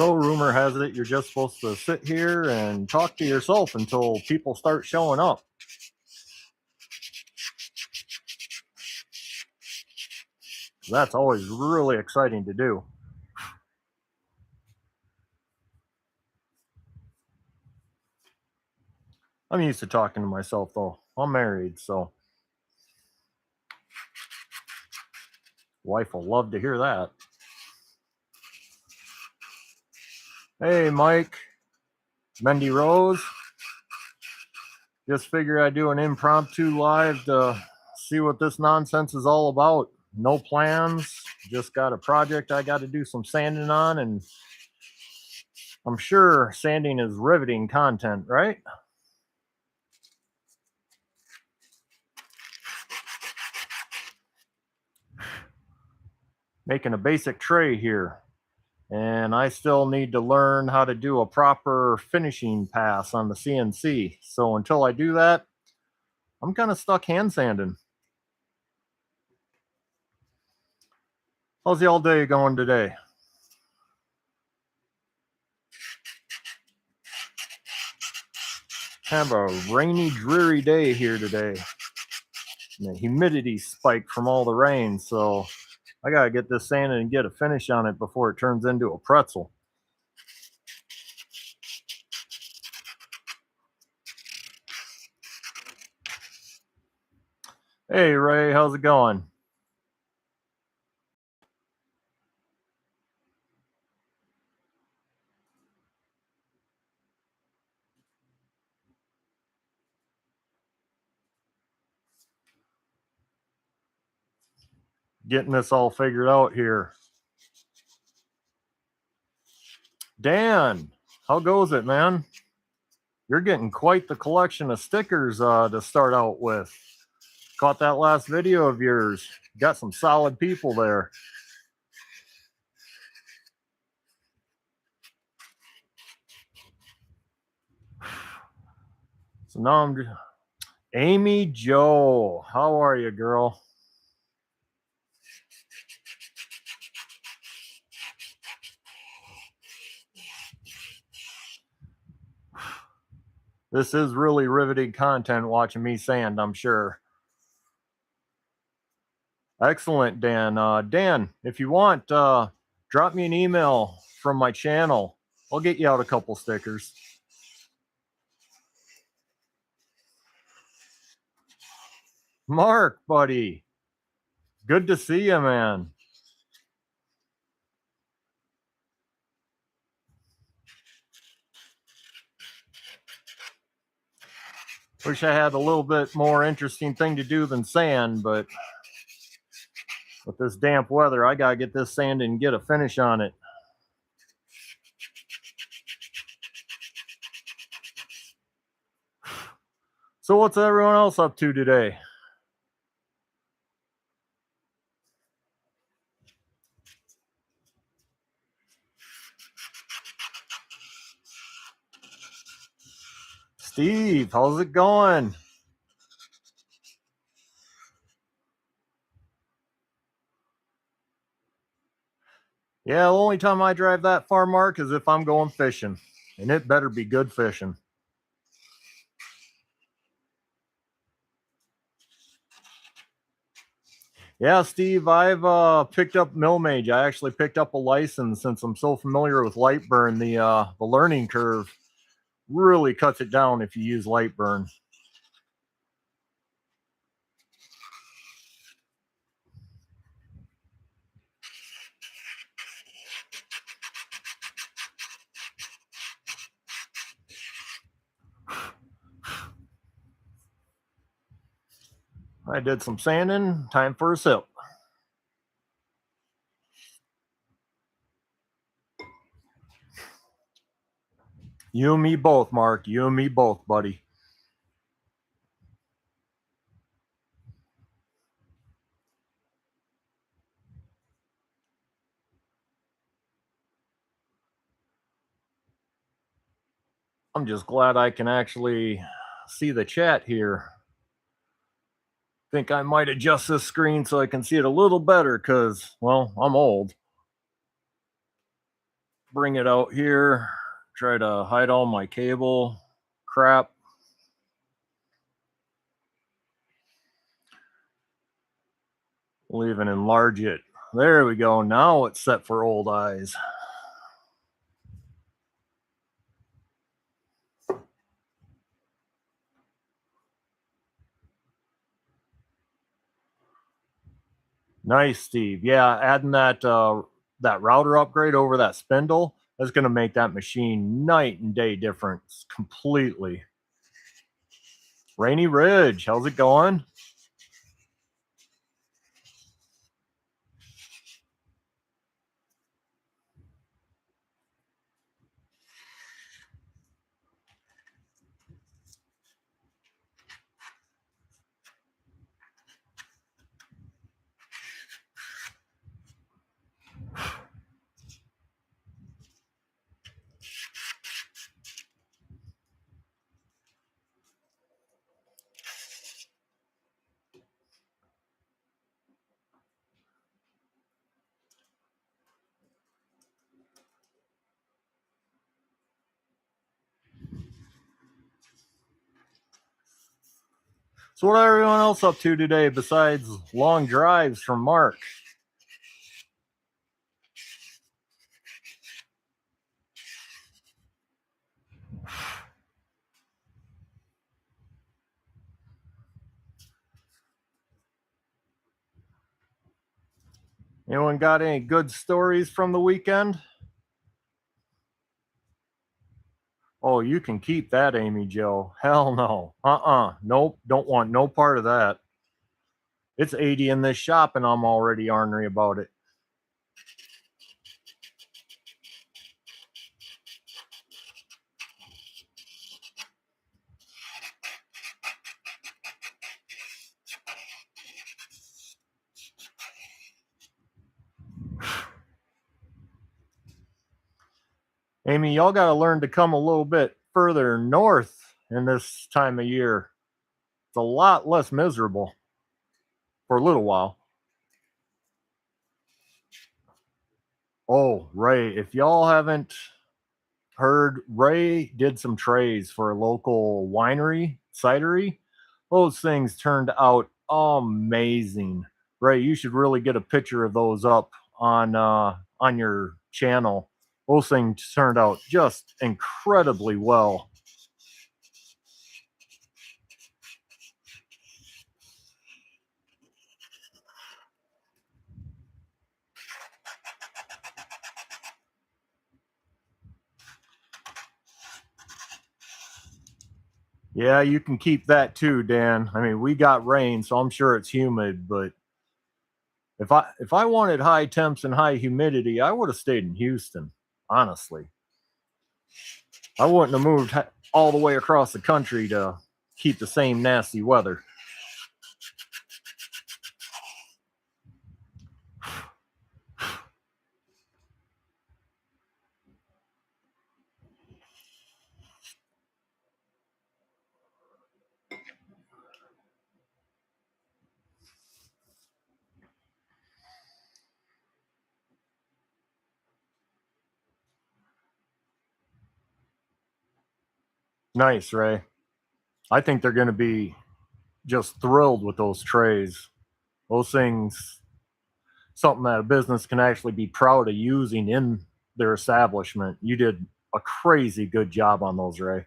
So rumor has it you're just supposed to sit here and talk to yourself until people start showing up. That's always really exciting to do. I'm used to talking to myself though. I'm married, so wife will love to hear that. Hey, Mike, Mendy Rose. Just figured I'd do an impromptu live to see what this nonsense is all about. No plans, just got a project I got to do some sanding on, and I'm sure sanding is riveting content, right? Making a basic tray here, and I still need to learn how to do a proper finishing pass on the CNC. So until I do that, I'm kind of stuck hand sanding. How's the all day going today? Have a rainy, dreary day here today. And the humidity spiked from all the rain, so I gotta get this sanded and get a finish on it before it turns into a pretzel. Hey Ray, how's it going? Getting this all figured out here. Dan, how goes it, man? You're getting quite the collection of stickers to start out with. Caught that last video of yours. Got some solid people there. So now I'm Amy Joe. How are you, girl? This is really riveting content watching me sand, I'm sure. Excellent, Dan. Dan, if you want, drop me an email from my channel. I'll get you out a couple stickers. Mark, buddy. Good to see you, man. Wish I had a little bit more interesting thing to do than sand, but with this damp weather, I gotta get this sanded and get a finish on it. So what's everyone else up to today? Steve, how's it going? Yeah, the only time I drive that far, Mark, is if I'm going fishing. And it better be good fishing. Yeah, Steve, I've picked up Millmage. I actually picked up a license since I'm so familiar with Lightburn. The learning curve really cuts it down if you use Lightburn. I did some sanding. Time for a sip. You and me both, Mark. You and me both, buddy. I'm just glad I can actually see the chat here. Think I might adjust this screen so I can see it a little better because, well, I'm old. bring it out here, try to hide all my cable crap. We'll even enlarge it. There we go. Now it's set for old eyes. Nice, Steve. Yeah, adding that router upgrade over that spindle is going to make that machine night and day difference completely. Rainy Ridge, how's it going? So what are everyone else up to today besides long drives from Mark? Anyone got any good stories from the weekend? Oh, you can keep that, Amy Joe. Hell no. Nope. Don't want no part of that. It's 80 in this shop and I'm already ornery about it. Amy, y'all got to learn to come a little bit further north in this time of year. It's a lot less miserable for a little while. Oh, Ray, if y'all haven't heard, Ray did some trays for a local winery, cidery. Those things turned out amazing. Ray, you should really get a picture of those up on your channel. Those things turned out just incredibly well. Yeah, you can keep that too, Dan. I mean, we got rain, so I'm sure it's humid, but if I wanted high temps and high humidity, I would have stayed in Houston, honestly. I wouldn't have moved all the way across the country to keep the same nasty weather. Nice, Ray. I think they're going to be just thrilled with those trays. Those things, something that a business can actually be proud of using in their establishment. You did a crazy good job on those, Ray.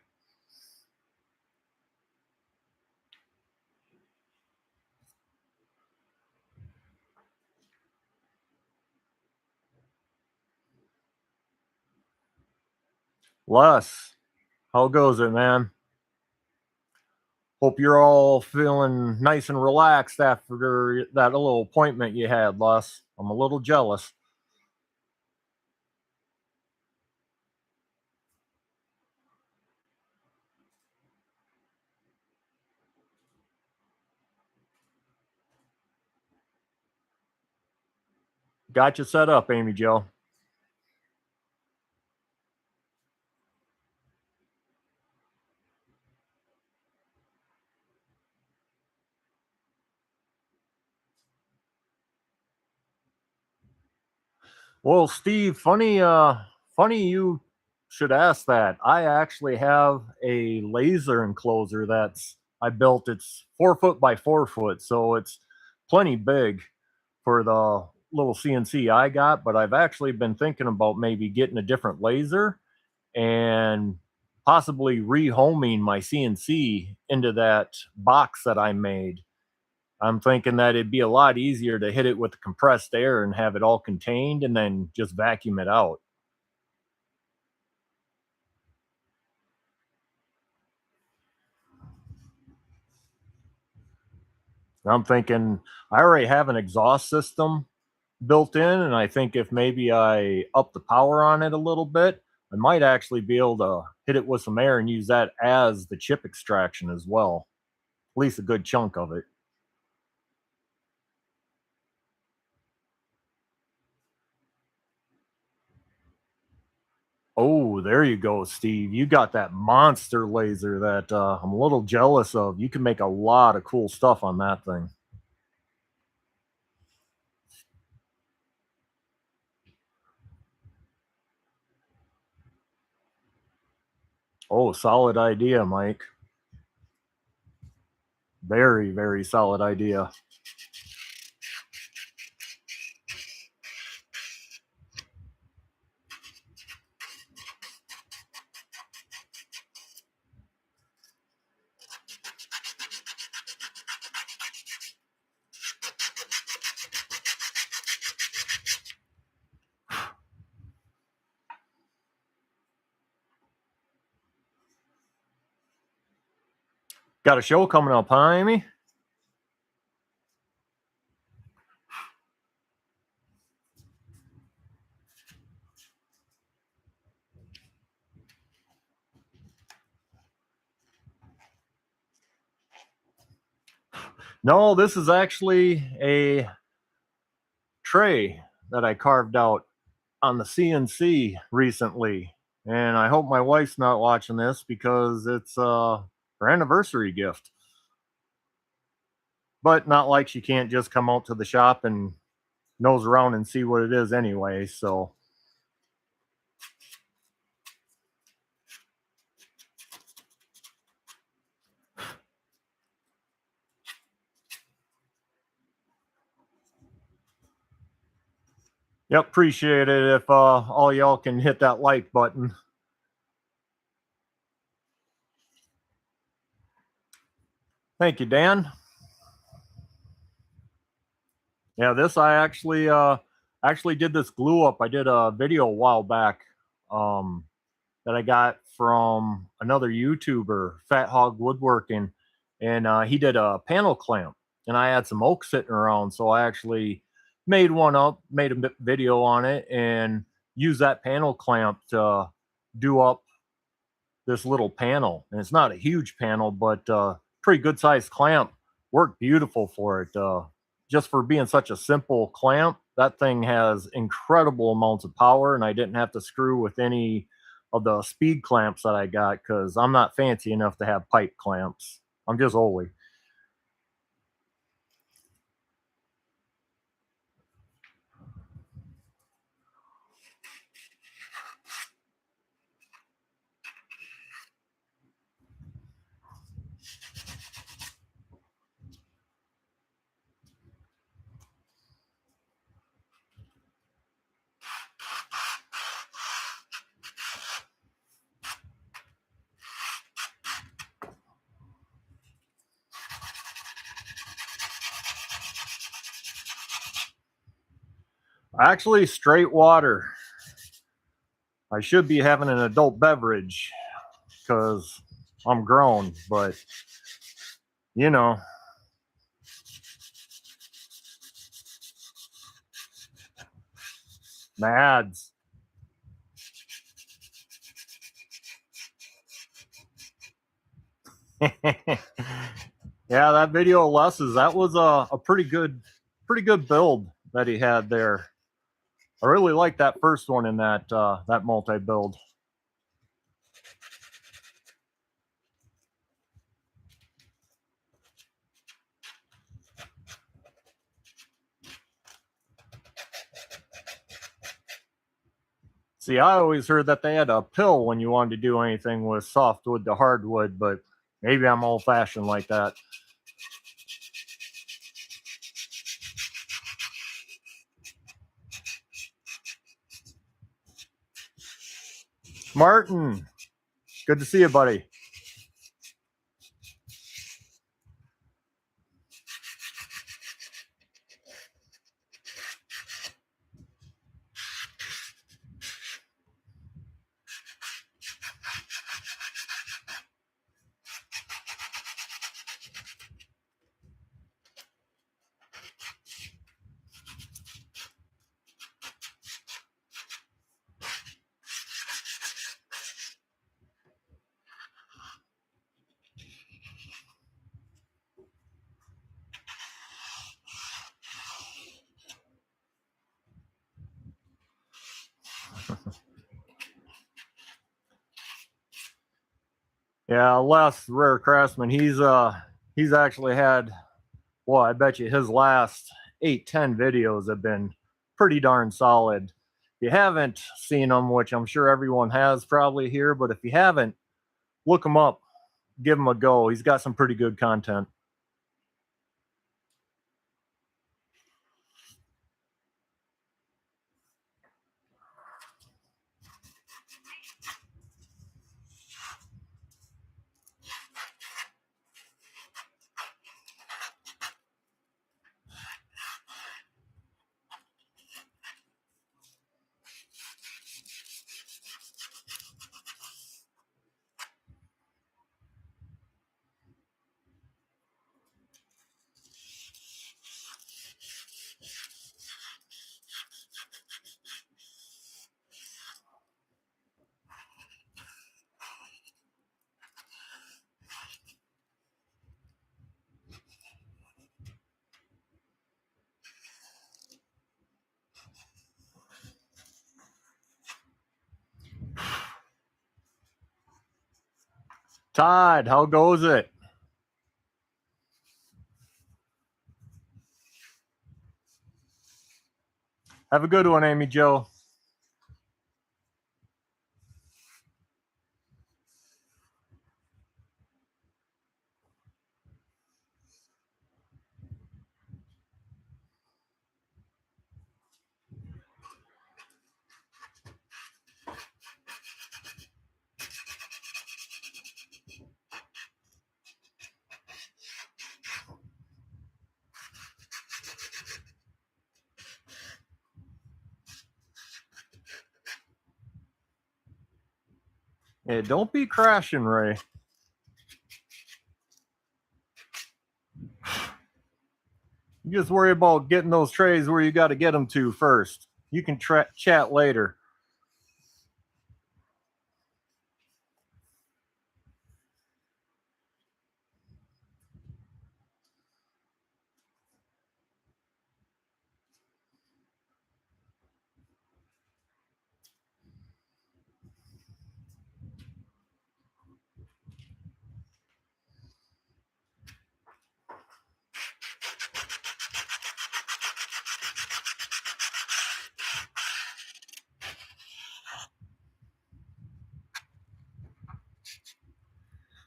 Les, how goes it, man? Hope you're all feeling nice and relaxed after that little appointment you had, Les. I'm a little jealous. Got you set up, Amy Joe. Well, Steve, funny Funny you should ask that. I actually have a laser enclosure that's I built. It's 4 foot by 4 foot, so it's plenty big for the little CNC I got. But I've actually been thinking about maybe getting a different laser and possibly rehoming my CNC into that box that I made. I'm thinking that it'd be a lot easier to hit it with compressed air and have it all contained and then just vacuum it out. I'm thinking I already have an exhaust system built in, and I think if maybe I up the power on it a little bit, I might actually be able to hit it with some air and use that as the chip extraction as well, at least a good chunk of it. Oh, there you go, Steve. You got that monster laser that I'm a little jealous of. You can make a lot of cool stuff on that thing. Oh, solid idea, Mike. Very, very solid idea. Got a show coming up, huh, Amy? No, this is actually a tray that I carved out on the CNC recently. And I hope my wife's not watching this because it's her anniversary gift. But not like she can't just come out to the shop and nose around and see what it is anyway. So, yep, appreciate it if all y'all can hit that like button. Thank you, Dan. Yeah, this I actually did this glue up. I did a video a while back um that I got from another YouTuber, Fat Hog Woodworking, and he did a panel clamp, and I had some oak sitting around, so I actually made one up, made a video on it, and used that panel clamp to do up this little panel. And it's not a huge panel, but pretty good sized clamp. Worked beautiful for it. Just for being such a simple clamp, that thing has incredible amounts of power, and I didn't have to screw with any of the speed clamps that I got because I'm not fancy enough to have pipe clamps. I'm just old. Actually, straight water. I should be having an adult beverage because I'm grown, but you know, Mads. Yeah, that video of Les's, that was a pretty good build that he had there. I really like that first one in that multi build. See, I always heard that they had a pill when you wanted to do anything with softwood to hardwood, but maybe I'm old fashioned like that. Martin, good to see you, buddy. Yeah, Les, rare craftsman. He's actually had, well, I bet you his last 8, 10 videos have been pretty darn solid. If you haven't seen them, which I'm sure everyone has probably here, but if you haven't, look him up, give him a go. He's got some pretty good content. Todd, how goes it? Have a good one, Amy Joe. Yeah, don't be crashing, Ray. You just worry about getting those trays where you got to get them to first. You can chat later.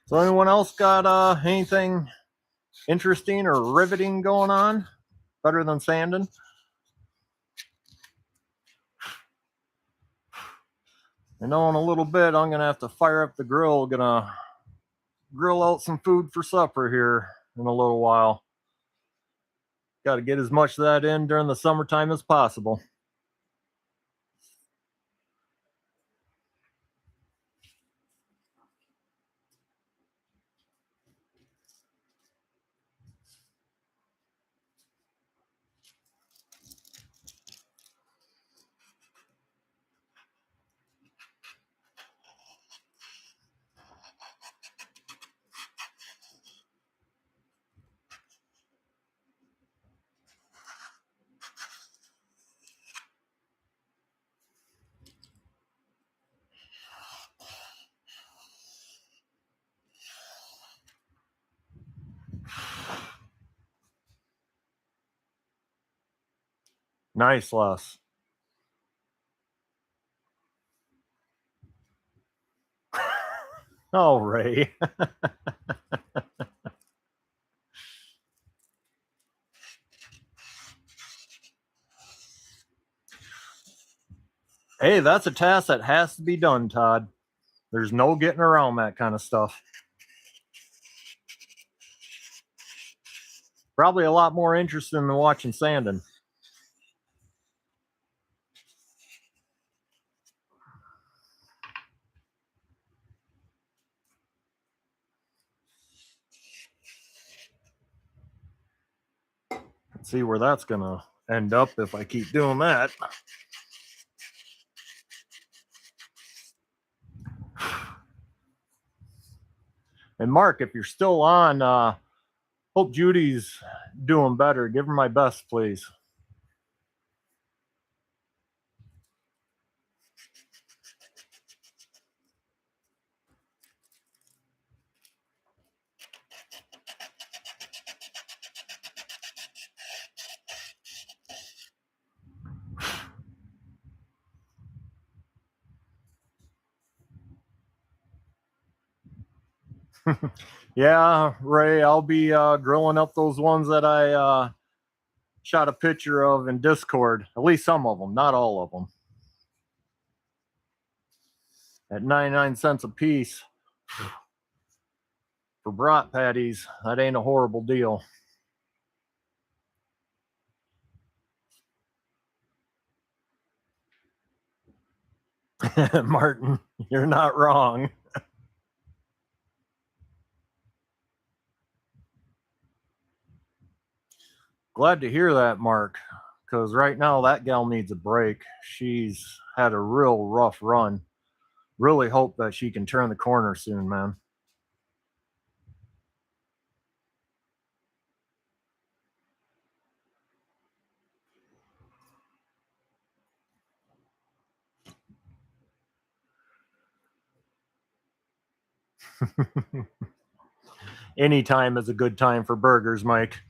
So, anyone else got anything interesting or riveting going on? Better than sanding? I know in a little bit I'm gonna have to fire up the grill. Gonna grill out some food for supper here in a little while. Got to get as much of that in during the summertime as possible. Nice, Les. Oh, Ray. Hey, that's a task that has to be done, Todd. There's no getting around that kind of stuff. Probably a lot more interesting than watching sanding. Let's see where that's gonna end up if I keep doing that. And Mark, if you're still on, hope Judy's doing better. Give her my best, please. Yeah, Ray, I'll be grilling up those ones that I shot a picture of in Discord. At least some of them, not all of them. At 99 cents a piece for brat patties, that ain't a horrible deal. Martin, you're not wrong. Glad to hear that, Mark, because right now that gal needs a break. She's had a real rough run. Really hope that she can turn the corner soon, man. Anytime is a good time for burgers, Mike.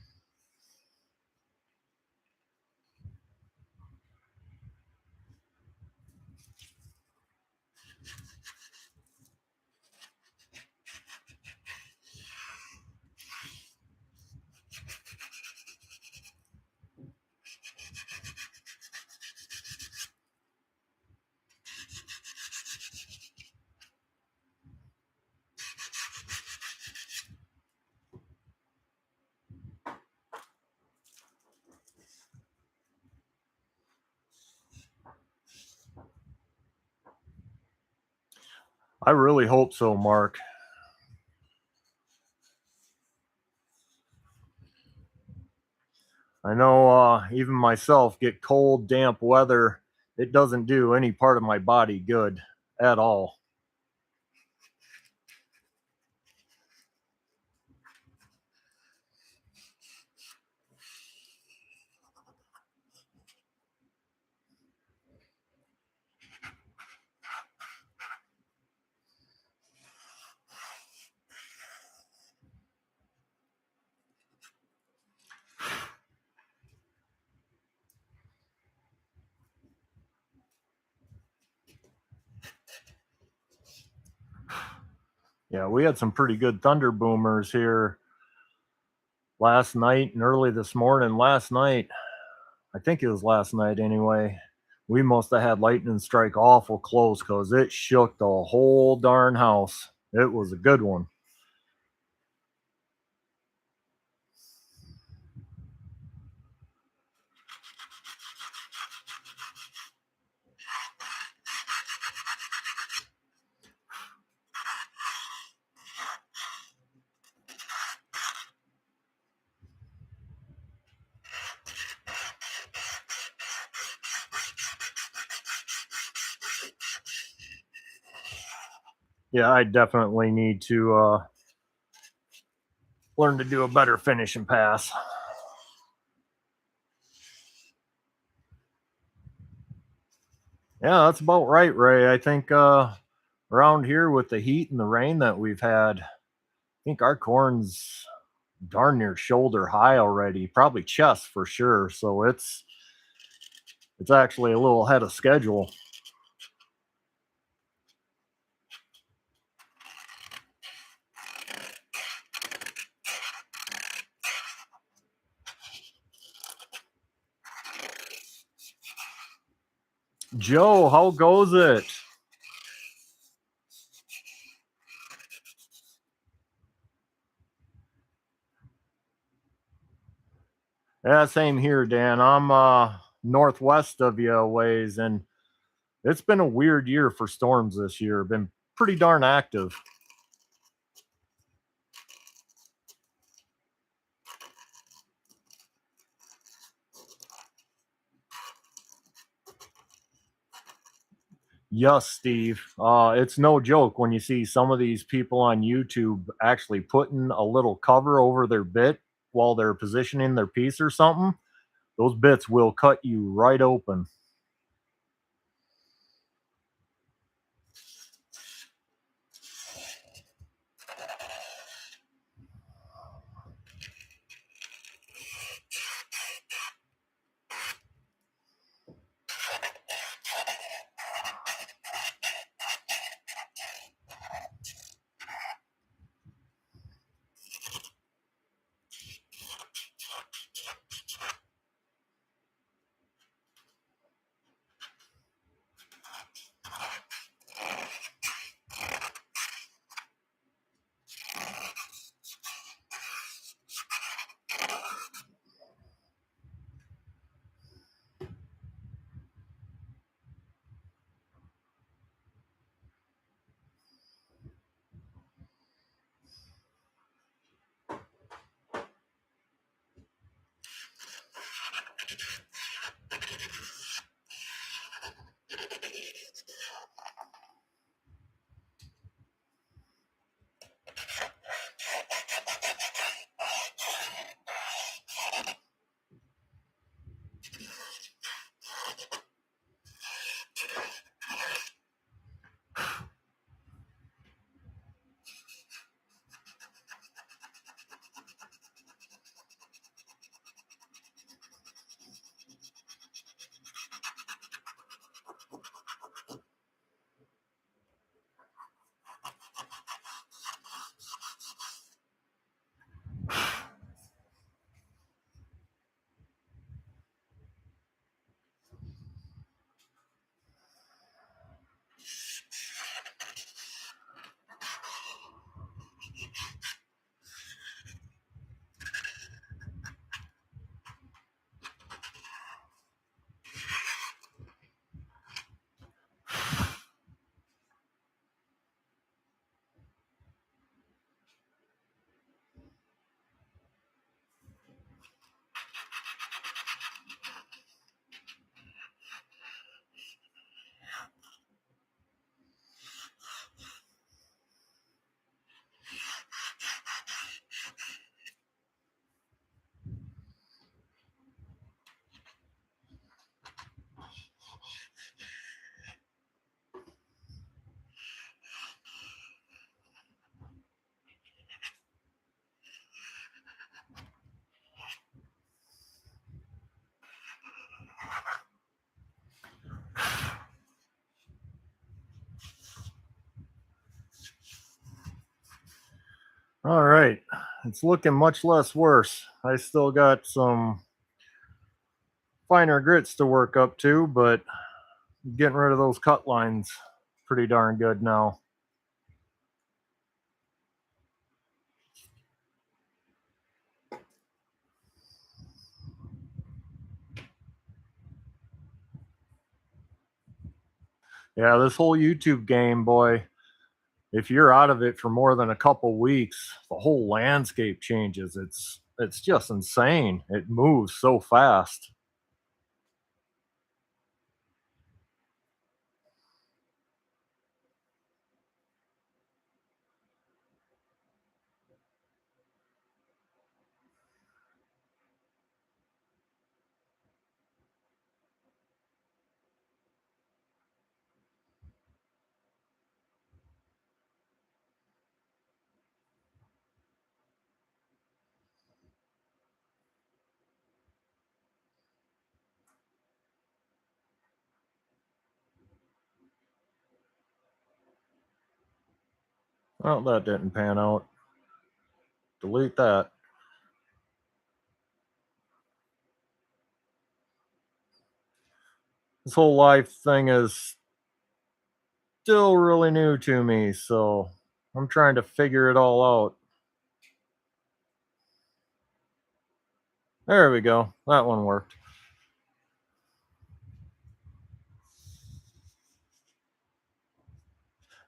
I really hope so, Mark. I know even myself get cold, damp weather. It doesn't do any part of my body good at all. Yeah, we had some pretty good thunder boomers here last night and early this morning. Last night, I think it was last night anyway. We must have had lightning strike awful close because it shook the whole darn house. It was a good one. Yeah, I definitely need to learn to do a better finishing pass. Yeah, that's about right, Ray. I think around here with the heat and the rain that we've had, I think our corn's darn near shoulder high already, probably chest for sure. So it's actually a little ahead of schedule. Joe, how goes it? Yeah, same here, Dan. I'm northwest of you a ways, and it's been a weird year for storms this year. Been pretty darn active. Yes, Steve. It's no joke when you see some of these people on YouTube actually putting a little cover over their bit while they're positioning their piece or something. Those bits will cut you right open. All right. It's looking much less worse. I still got some finer grits to work up to, but getting rid of those cut lines pretty darn good now. Yeah, this whole YouTube game, boy, if you're out of it for more than a couple weeks, the whole landscape changes. It's just insane. It moves so fast. Well, that didn't pan out. Delete that. This whole life thing is still really new to me, so I'm trying to figure it all out. There we go. That one worked.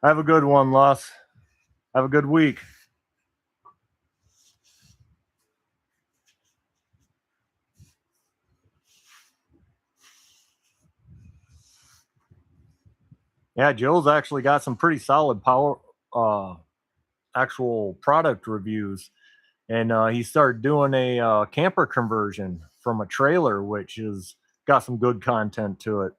Have a good one, Les. Have a good week. Yeah, Joe's actually got some pretty solid power, uh, actual product reviews, and he started doing a camper conversion from a trailer, which has got some good content to it.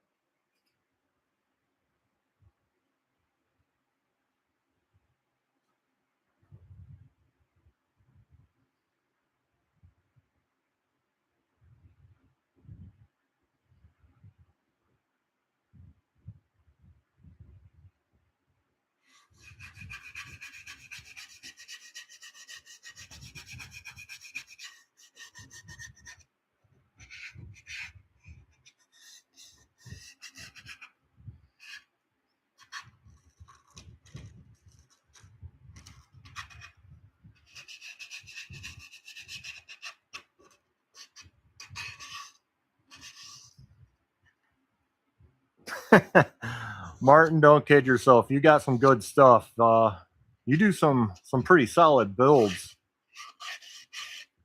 Martin, don't kid yourself. You got some good stuff. You do some pretty solid builds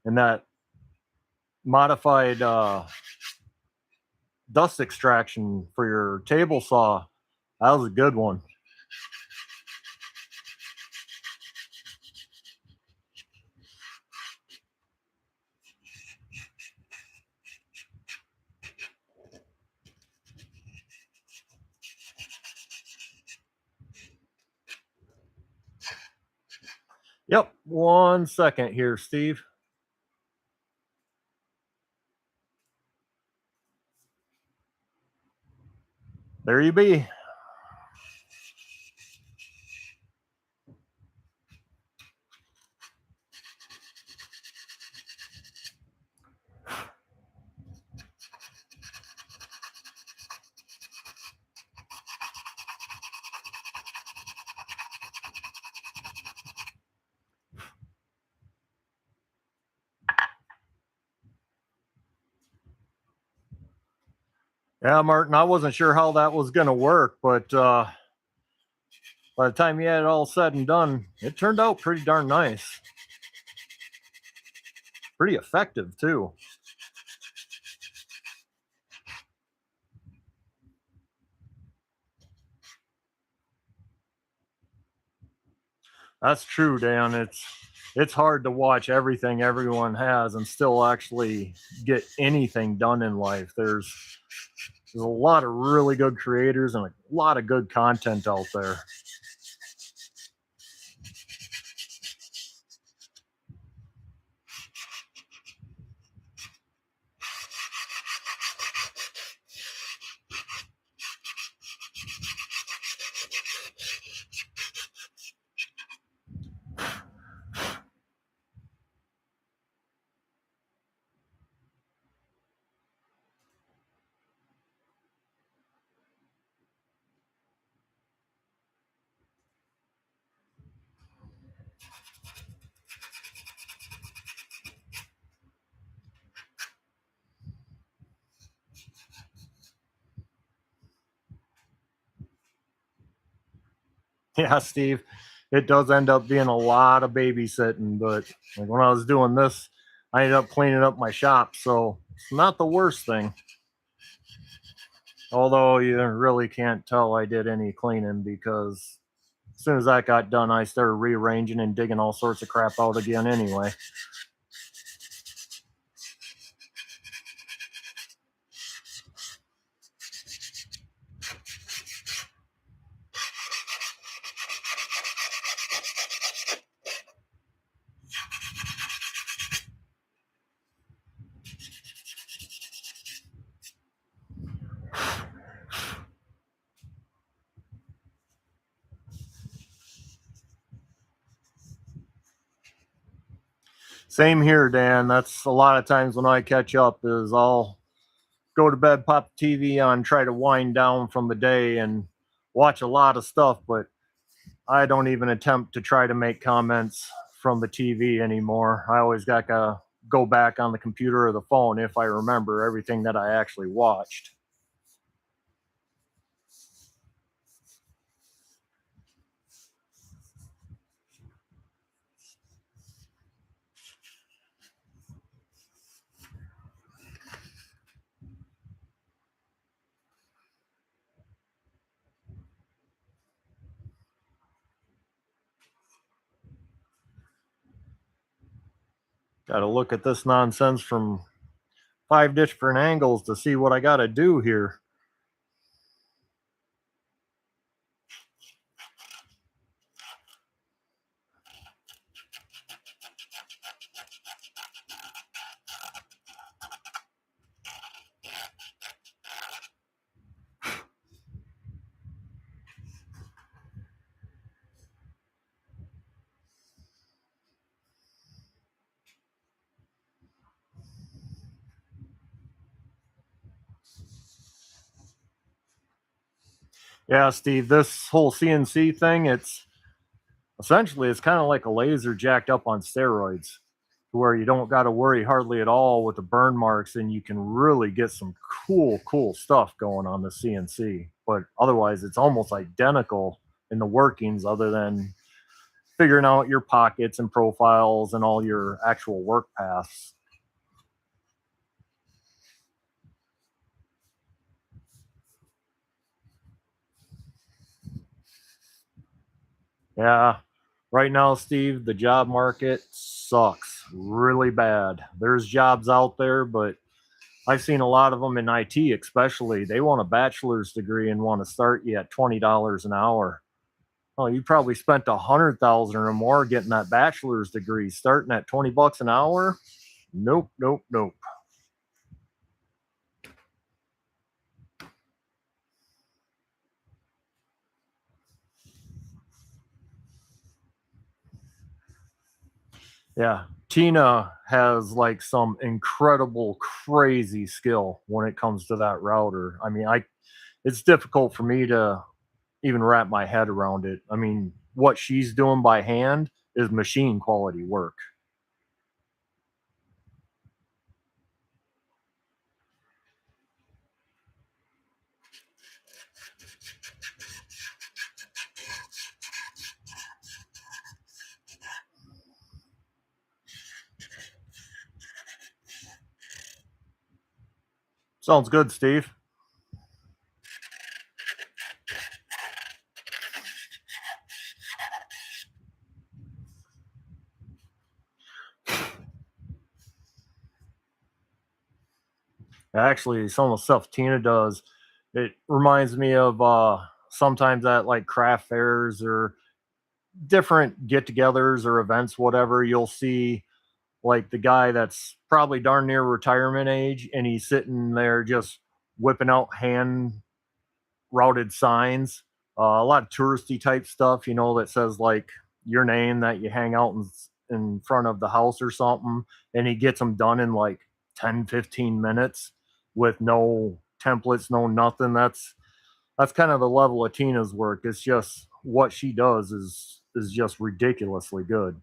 in that modified dust extraction for your table saw. That was a good one. Yep. 1 second here, Steve. There you be. Yeah, Martin, I wasn't sure how that was going to work, but by the time you had it all said and done, it turned out pretty darn nice. Pretty effective, too. That's true, Dan. It's hard to watch everything everyone has and still actually get anything done in life. There's a lot of really good creators and a lot of good content out there. Yeah, Steve, it does end up being a lot of babysitting, but like when I was doing this, I ended up cleaning up my shop, so it's not the worst thing. Although you really can't tell I did any cleaning because as soon as that got done, I started rearranging and digging all sorts of crap out again anyway. Same here, Dan. That's a lot of times when I catch up is I'll go to bed, pop the TV on, try to wind down from the day and watch a lot of stuff, but I don't even attempt to try to make comments from the TV anymore. I always got to go back on the computer or the phone if I remember everything that I actually watched. Got to look at this nonsense from 5 different angles to see what I got to do here. Yeah, Steve, this whole CNC thing, it's kind of like a laser jacked up on steroids, where you don't got to worry hardly at all with the burn marks, and you can really get some cool stuff going on the CNC. But otherwise, it's almost identical in the workings, other than figuring out your pockets and profiles and all your actual work paths. Yeah, right now, Steve, the job market sucks really bad. There's jobs out there, but I've seen a lot of them in IT, especially. They want a bachelor's degree and want to start you at $20 an hour. Oh, you probably spent 100,000 or more getting that bachelor's degree. Starting at $20 an hour? Nope, nope, nope. Yeah, Tina has like some incredible, crazy skill when it comes to that router. I mean, I it's difficult for me to even wrap my head around it. I mean, what she's doing by hand is machine quality work. Sounds good, Steve. Actually, some of the stuff Tina does, it reminds me of sometimes at like craft fairs or different get-togethers or events, whatever. You'll see like the guy that's probably darn near retirement age, and he's sitting there just whipping out hand routed signs, a lot of touristy type stuff, that says like your name that you hang out in front of the house or something. And he gets them done in like 10-15 minutes with no templates, no nothing. That's kind of the level of Tina's work. It's just what she does is just ridiculously good.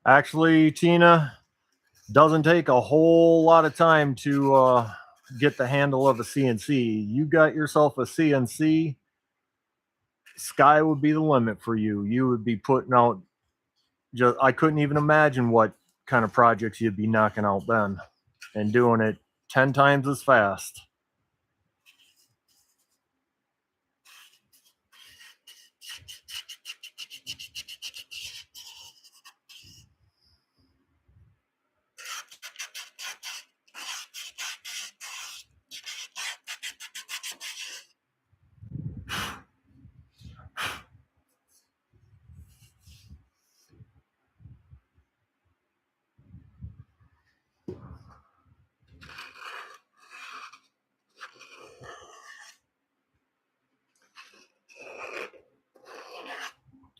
Actually, Tina, doesn't take a whole lot of time to get the handle of a CNC. You got yourself a CNC, sky would be the limit for you. You would be putting out just, I couldn't even imagine what kind of projects you'd be knocking out then and doing it 10 times as fast.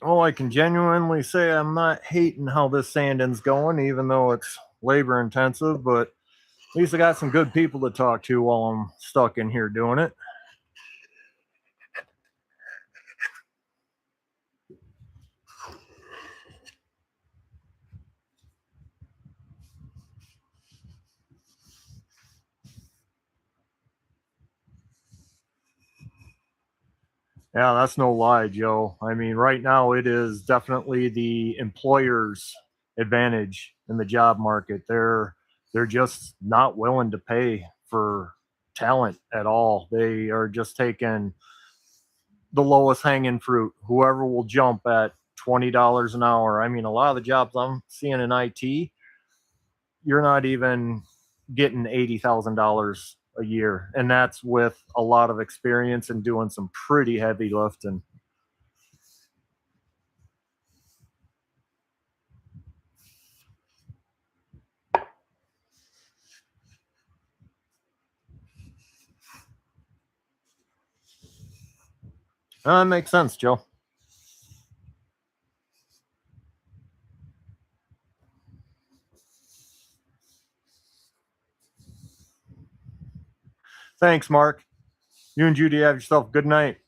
Well, I can genuinely say I'm not hating how this sanding's going, even though it's labor intensive, but at least I got some good people to talk to while I'm stuck in here doing it. Yeah, that's no lie, Joe. I mean, right now it is definitely the employer's advantage in the job market. They're just not willing to pay for talent at all. They are just taking the lowest hanging fruit. Whoever will jump at $20 an hour. I mean, a lot of the jobs I'm seeing in IT, you're not even getting $80,000 a year, and that's with a lot of experience and doing some pretty heavy lifting. That makes sense, Joe. Thanks, Mark. You and Judy have yourself a good night.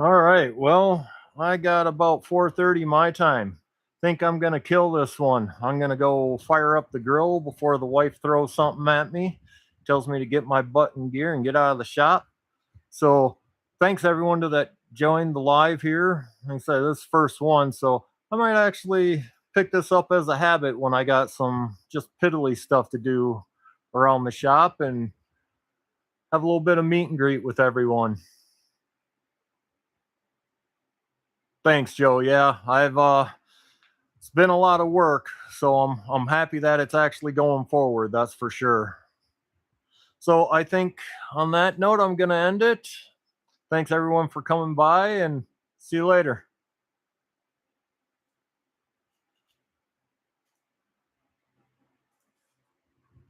All right. Well, I got about 4:30 my time. Think I'm gonna kill this one. I'm gonna go fire up the grill before the wife throws something at me, tells me to get my butt in gear and get out of the shop. So thanks everyone to that joined the live here. Like I said, this is first one, so I might actually pick this up as a habit when I got some just piddly stuff to do around the shop and have a little bit of meet and greet with everyone. Thanks, Joe. Yeah, I've it's been a lot of work, so I'm happy that it's actually going forward. That's for sure. So I think on that note, I'm gonna end it. Thanks everyone for coming by, and see you later.